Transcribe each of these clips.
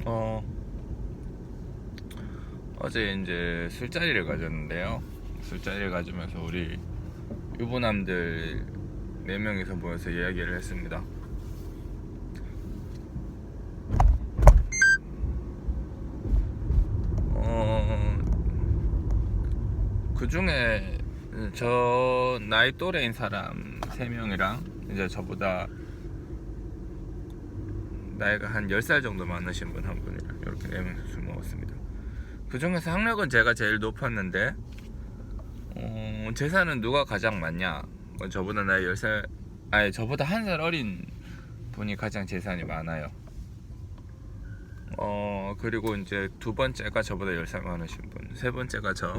어, 어제 이제 술자리를 가졌는데요. 술자리를 가지면서 우리 유부남들 4명이서 모여서 이야기를 했습니다. 그 중에 저 나이 또래인 사람 3명이랑 이제 저보다 나이가 한 10살 정도 많으신 분 한 분이랑 이렇게 4명이서 술 먹었습니다. 그 중에서 학력은 제가 제일 높았는데 재산은 누가 가장 많냐? 저보다 나이 10살, 아니 저보다 1살 어린 분이 가장 재산이 많아요. 그리고 이제 두 번째가 저보다 10살 많으신 분, 세 번째가 저,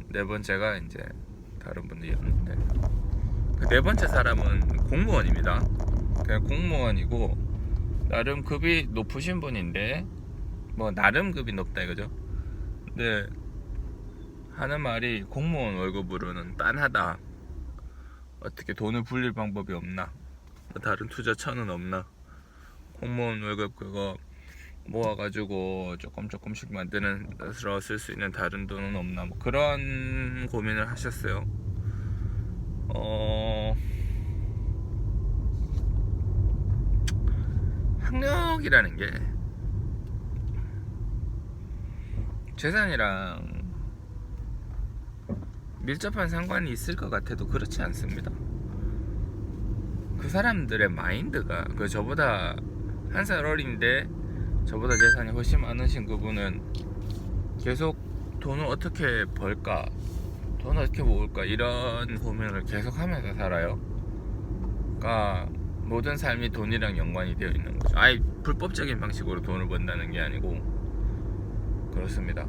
네 번째가 이제 다른 분들이었는데, 그 네 번째 사람은 공무원입니다. 그냥 공무원이고 나름 급이 높으신 분인데, 뭐 나름 급이 높다 이거죠. 근데 하는 말이 공무원 월급으로는 빤하다. 어떻게 돈을 불릴 방법이 없나? 뭐 다른 투자처는 없나? 공무원 월급 그거 모아가지고 조금씩 만드는 쓸 수 있는 다른 돈은 없나? 뭐 그런 고민을 하셨어요. 학력이라는 게 재산이랑 밀접한 상관이 있을 것 같아도 그렇지 않습니다. 그 사람들의 마인드가 그 저보다 1살 어린데 저보다 재산이 훨씬 많으신 그분은 계속 돈을 어떻게 벌까, 돈을 어떻게 모을까 이런 고민을 계속 하면서 살아요. 그러니까 모든 삶이 돈이랑 연관이 되어 있는 거죠. 아예 불법적인 방식으로 돈을 번다는 게 아니고 그렇습니다.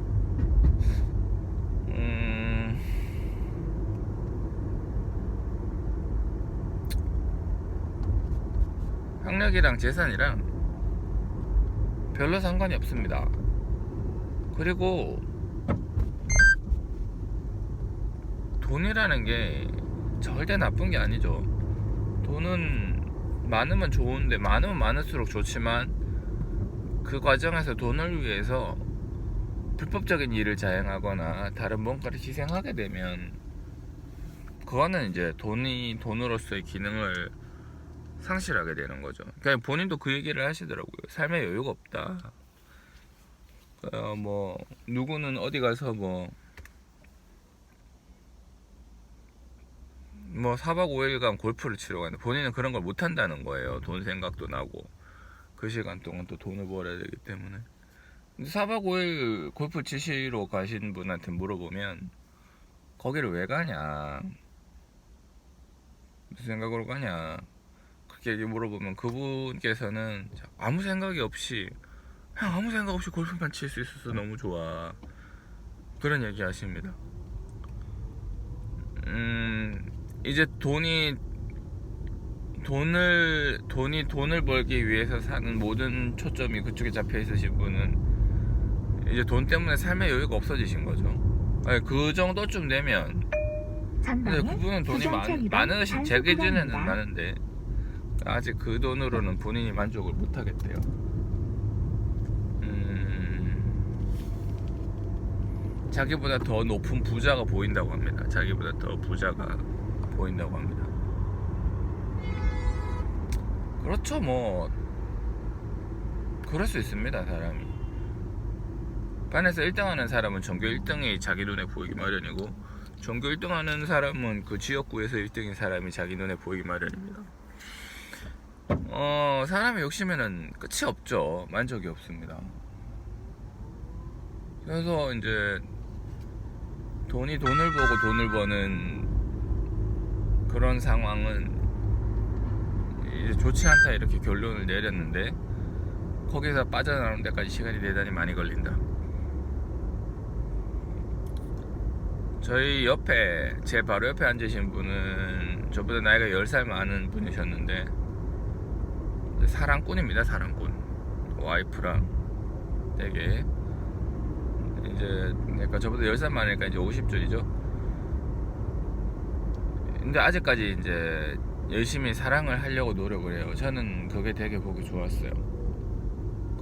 학력이랑 재산이랑 별로 상관이 없습니다. 그리고 돈이라는 게 절대 나쁜 게 아니죠. 돈은 많으면 좋은데 많으면 많을수록 좋지만 그 과정에서 돈을 위해서 불법적인 일을 자행하거나 다른 뭔가를 희생하게 되면 그거는 이제 돈으로서의 기능을 상실하게 되는 거죠. 그냥 본인도 그 얘기를 하시더라고요. 삶에 여유가 없다. 뭐 누구는 어디 가서 뭐 4박 5일간 골프를 치러 가는데 본인은 그런 걸 못 한다는 거예요. 돈 생각도 나고 그 시간 동안 또 돈을 벌어야 되기 때문에. 근데 4박 5일 골프 치시러 가신 분한테 물어보면 거기를 왜 가냐, 무슨 생각으로 가냐 그렇게 물어보면 그분께서는 아무 생각이 없이 그냥 아무 생각 없이 골프만 칠 수 있어서 너무 좋아 그런 얘기 하십니다. 이제 돈을 벌기 위해서 사는 모든 초점이 그쪽에 잡혀 있으신 분은 이제 돈 때문에 삶의 여유가 없어지신 거죠. 아니, 그 정도쯤 되면 근데 그분은 돈이 많으신 제 기준에는 많은데 아직 그 돈으로는 본인이 만족을 못 하겠대요. 자기보다 더 높은 부자가 보인다고 합니다. 자기보다 더 부자가 보인다고 합니다. 그렇죠. 뭐 그럴 수 있습니다. 사람이 반에서 1등하는 사람은 전교 1등이 자기 눈에 보이기 마련이고 전교 1등하는 사람은 그 지역구에서 1등인 사람이 자기 눈에 보이기 마련입니다. 사람의 욕심에는 끝이 없죠. 만족이 없습니다. 그래서 이제 돈을 보고 돈을 버는 그런 상황은 이제 좋지 않다 이렇게 결론을 내렸는데 거기서 빠져나오는 데까지 시간이 대단히 많이 걸린다. 저희 옆에 제 바로 옆에 앉으신 분은 저보다 나이가 10살 많은 분이셨는데 사랑꾼입니다. 사랑꾼. 와이프랑 되게 이제 그러니까 저보다 10살 많으니까 이제 50줄이죠. 근데 아직까지 이제 열심히 사랑을 하려고 노력을 해요. 저는 그게 되게 보기 좋았어요.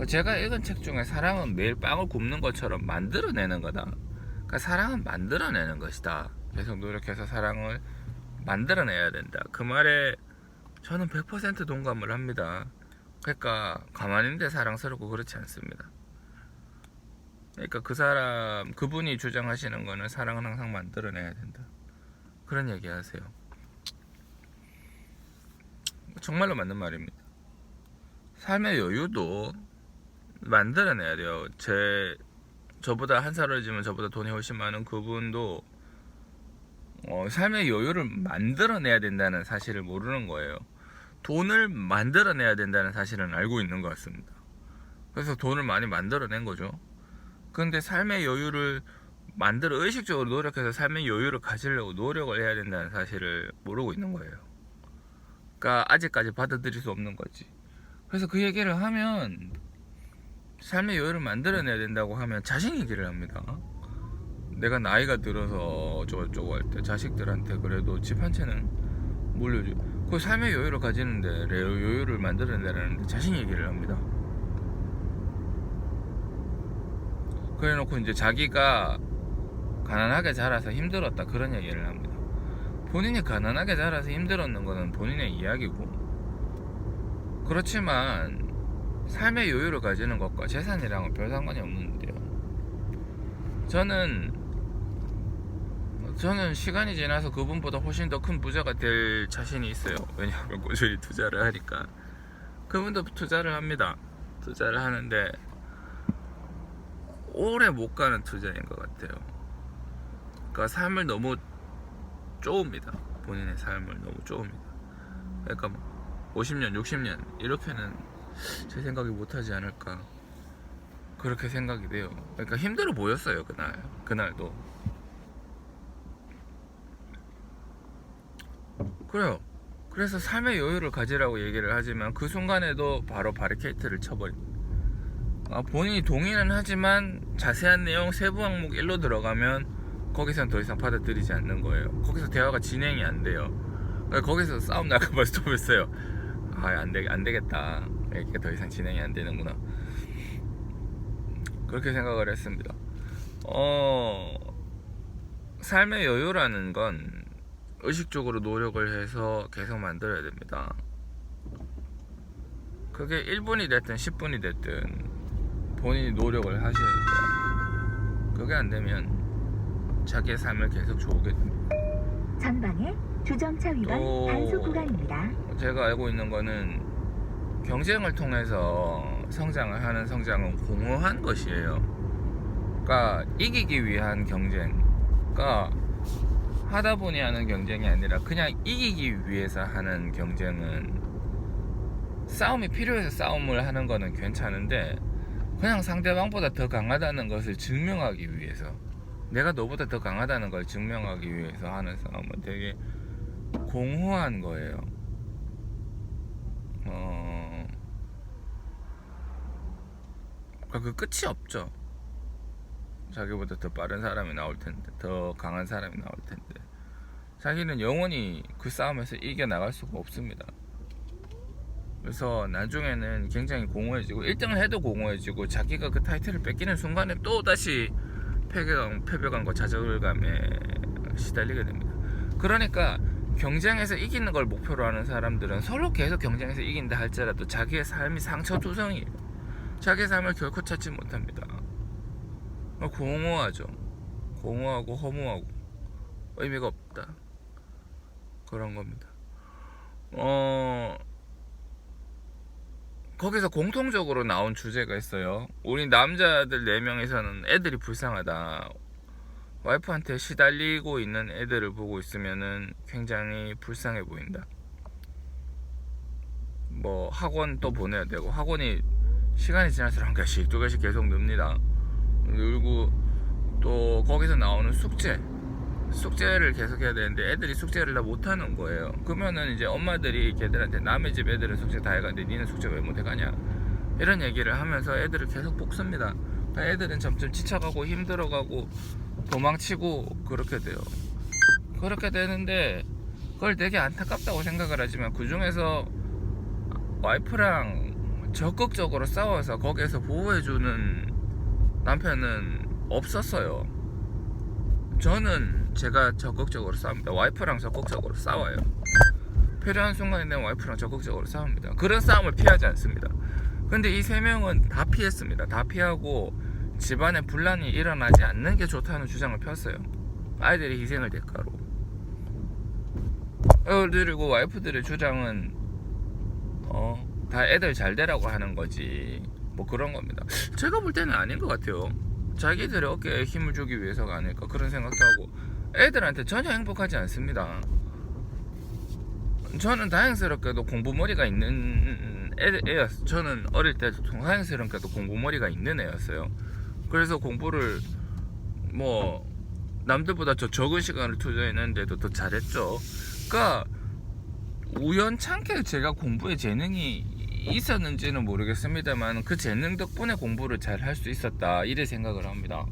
제가 읽은 책 중에 사랑은 매일 빵을 굽는 것처럼 만들어내는 거다. 그러니까 사랑은 만들어내는 것이다. 계속 노력해서 사랑을 만들어내야 된다. 그 말에 저는 100% 동감을 합니다. 그러니까 가만히 있는데 사랑스럽고 그렇지 않습니다. 그러니까 그분이 주장하시는 거는 사랑은 항상 만들어내야 된다. 그런 얘기 하세요. 정말로 맞는 말입니다. 삶의 여유도 만들어내야 돼요. 저보다 한 살 어리지만 저보다 돈이 훨씬 많은 그분도 삶의 여유를 만들어내야 된다는 사실을 모르는 거예요. 돈을 만들어내야 된다는 사실은 알고 있는 것 같습니다. 그래서 돈을 많이 만들어낸 거죠. 그런데 삶의 여유를 의식적으로 노력해서 삶의 여유를 가지려고 노력을 해야 된다는 사실을 모르고 있는 거예요. 그러니까 아직까지 받아들일 수 없는 거지. 그래서 그 얘기를 하면, 삶의 여유를 만들어내야 된다고 하면 자신 얘기를 합니다. 내가 나이가 들어서 어쩌고저쩌고 할 때 자식들한테 그래도 집 한 채는 물려줘. 그 삶의 여유를 가지는데 여유를 만들어내라는데 자신 얘기를 합니다. 그래놓고 이제 자기가 가난하게 자라서 힘들었다 그런 얘기를 합니다. 본인이 가난하게 자라서 힘들었는 거는 본인의 이야기고, 그렇지만 삶의 여유를 가지는 것과 재산이랑은 별 상관이 없는데요. 저는 시간이 지나서 그분보다 훨씬 더 큰 부자가 될 자신이 있어요. 왜냐하면 꾸준히 투자를 하니까. 그분도 투자를 합니다. 투자를 하는데 오래 못 가는 투자인 것 같아요. 그러니까 삶을 너무 쪼읍니다. 본인의 삶을 너무 쪼읍니다. 그러니까 50년, 60년 이렇게는 제 생각이 못하지 않을까, 그렇게 생각이 돼요. 그러니까 힘들어 보였어요. 그날도. 그래요. 그래서 삶의 여유를 가지라고 얘기를 하지만 그 순간에도 바로 바리케이트를 쳐버립니다. 본인이 동의는 하지만 자세한 내용 세부 항목 1로 들어가면 거기서는 더 이상 받아들이지 않는 거예요. 거기서 대화가 진행이 안 돼요. 거기서 싸움 나가봐 스톱했어요. 안 되겠다. 얘기가 더 이상 진행이 안 되는구나. 그렇게 생각을 했습니다. 삶의 여유라는 건 의식적으로 노력을 해서 계속 만들어야 됩니다. 그게 1분이 됐든 10분이 됐든 본인이 노력을 하셔야 돼요. 그게 안 되면 자기의 삶을 계속 좋게 됩니다. 전방에 주정차 위반 단속 구간입니다. 제가 알고 있는 거는 경쟁을 통해서 성장을 하는 성장은 공허한 것이에요. 그러니까 이기기 위한 경쟁, 그러니까 하다 보니 하는 경쟁이 아니라 그냥 이기기 위해서 하는 경쟁은, 싸움이 필요해서 싸움을 하는 거는 괜찮은데 그냥 상대방보다 더 강하다는 것을 증명하기 위해서, 내가 너보다 더 강하다는 걸 증명하기 위해서 하는 싸움은 되게 공허한 거예요. 그 끝이 없죠. 자기보다 더 빠른 사람이 나올 텐데, 더 강한 사람이 나올 텐데 자기는 영원히 그 싸움에서 이겨나갈 수가 없습니다. 그래서 나중에는 굉장히 공허해지고 1등을 해도 공허해지고 자기가 그 타이틀을 뺏기는 순간에 또다시 패배감과 좌절감에 시달리게 됩니다. 그러니까 경쟁에서 이기는 걸 목표로 하는 사람들은 서로 계속 경쟁에서 이긴다 할지라도 자기의 삶이 상처투성이에요. 자기의 삶을 결코 찾지 못합니다. 공허하죠. 공허하고 허무하고 의미가 없다, 그런 겁니다. 거기서 공통적으로 나온 주제가 있어요. 우리 남자들 4명에서는 애들이 불쌍하다. 와이프한테 시달리고 있는 애들을 보고 있으면은 굉장히 불쌍해 보인다. 학원 또 보내야 되고, 학원이 시간이 지날수록 한 개씩 2개씩 계속 늡니다. 그리고 또 거기서 나오는 숙제를 계속 해야 되는데 애들이 숙제를 다 못하는 거예요. 그러면은 이제 엄마들이 걔들한테 남의 집 애들은 숙제 다 해가는데 니는 숙제 왜 못해가냐, 이런 얘기를 하면서 애들을 계속 볶습니다. 그러니까 애들은 점점 지쳐가고 힘들어가고 도망치고 그렇게 돼요. 그렇게 되는데 그걸 되게 안타깝다고 생각을 하지만 그 중에서 와이프랑 적극적으로 싸워서 거기에서 보호해주는 남편은 없었어요. 저는 제가 적극적으로 싸웁니다. 와이프랑 적극적으로 싸워요. 필요한 순간에 내 와이프랑 적극적으로 싸웁니다. 그런 싸움을 피하지 않습니다. 근데 이 세 명은 다 피했습니다. 다 피하고 집안에 분란이 일어나지 않는 게 좋다는 주장을 폈어요. 아이들의 희생을 대가로. 그리고 와이프들의 주장은 다 애들 잘 되라고 하는 거지 뭐 그런 겁니다. 제가 볼 때는 아닌 것 같아요. 자기들의 어깨에 힘을 주기 위해서가 아닐까 그런 생각도 하고, 애들한테 전혀 행복하지 않습니다. 저는 다행스럽게도 공부머리가 있는 애였어요. 저는 어릴 때 다행스럽게도 공부머리가 있는 애였어요. 그래서 공부를 뭐 남들보다 저 적은 시간을 투자했는데도 더 잘했죠. 그러니까 우연찮게 제가 공부에 재능이 있었는지는 모르겠습니다만 그 재능 덕분에 공부를 잘 할 수 있었다 이래 생각을 합니다.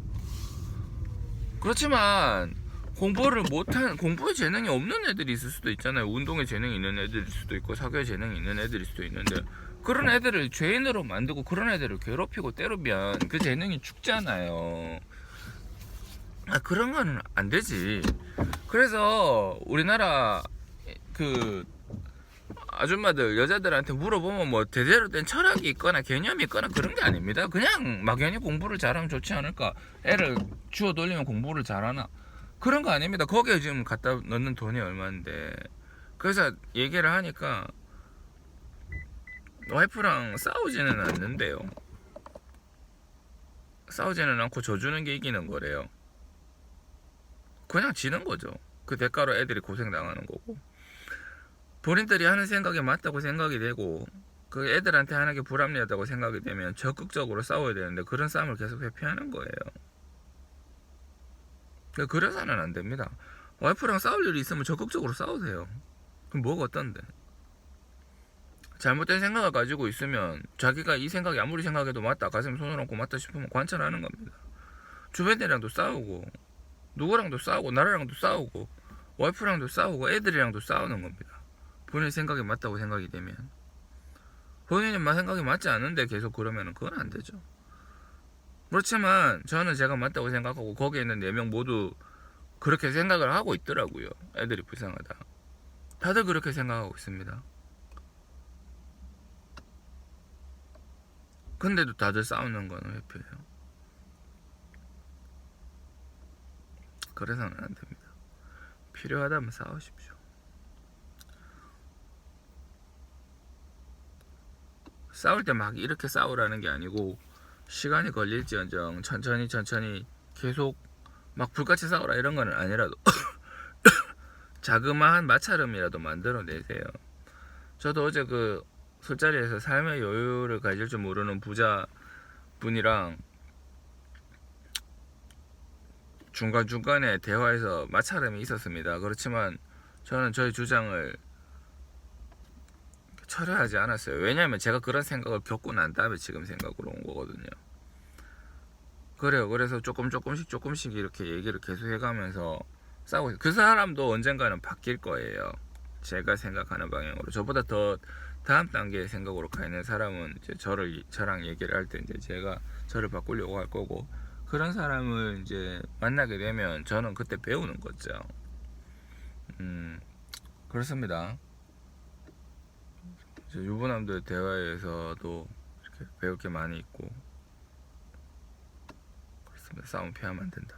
그렇지만 공부에 재능이 없는 애들이 있을 수도 있잖아요. 운동에 재능이 있는 애들일 수도 있고 사교에 재능이 있는 애들일 수도 있는데, 그런 애들을 죄인으로 만들고 그런 애들을 괴롭히고 때리면 그 재능이 죽잖아요. 그런 거는 안 되지. 그래서 우리나라 그 아줌마들 여자들한테 물어보면 뭐 제대로 된 철학이 있거나 개념이 있거나 그런 게 아닙니다. 그냥 막연히 공부를 잘하면 좋지 않을까, 애를 주워 돌리면 공부를 잘하나, 그런 거 아닙니다. 거기에 지금 갖다 넣는 돈이 얼마인데. 그래서 얘기를 하니까 와이프랑 싸우지는 않는데요. 싸우지는 않고 져주는 게 이기는 거래요. 그냥 지는 거죠. 그 대가로 애들이 고생당하는 거고, 본인들이 하는 생각이 맞다고 생각이 되고 그 애들한테 하는 게 불합리하다고 생각이 되면 적극적으로 싸워야 되는데 그런 싸움을 계속 회피하는 거예요. 그래서는 안 됩니다. 와이프랑 싸울 일이 있으면 적극적으로 싸우세요. 그럼 뭐가 어떤데? 잘못된 생각을 가지고 있으면 자기가 이 생각이 아무리 생각해도 맞다, 가슴에 손을 얹고 맞다 싶으면 관찰하는 겁니다. 주변이랑도 싸우고 누구랑도 싸우고 나라랑도 싸우고 와이프랑도 싸우고 애들이랑도 싸우는 겁니다. 본인 생각이 맞다고 생각이 되면. 본인이 생각이 맞지 않는데 계속 그러면 그건 안 되죠. 그렇지만 저는 제가 맞다고 생각하고 거기에 있는 4명 모두 그렇게 생각을 하고 있더라고요. 애들이 불쌍하다. 다들 그렇게 생각하고 있습니다. 근데도 다들 싸우는 건 회피해요. 그래서는 안 됩니다. 필요하다면 싸우십시오. 싸울 때 막 이렇게 싸우라는 게 아니고 시간이 걸릴지언정 천천히 계속 막 불같이 싸우라 이런 거는 아니라도 자그마한 마찰음이라도 만들어내세요. 저도 어제 그 술자리에서 삶의 여유를 가질 줄 모르는 부자 분이랑 중간중간에 대화에서 마찰음이 있었습니다. 그렇지만 저는 저희 주장을 철회하지 않았어요. 왜냐하면 제가 그런 생각을 겪고 난 다음에 지금 생각으로 온 거거든요. 그래요. 그래서 조금씩 이렇게 얘기를 계속 해가면서 싸우고 있어요. 그 사람도 언젠가는 바뀔 거예요. 제가 생각하는 방향으로. 저보다 더 다음 단계의 생각으로 가 있는 사람은 이제 저랑 얘기를 할 때 이제 제가 저를 바꾸려고 할 거고, 그런 사람을 이제 만나게 되면 저는 그때 배우는 거죠. 그렇습니다. 유부남들 대화에서도 이렇게 배울 게 많이 있고 그렇습니다. 싸움 피하면 안 된다.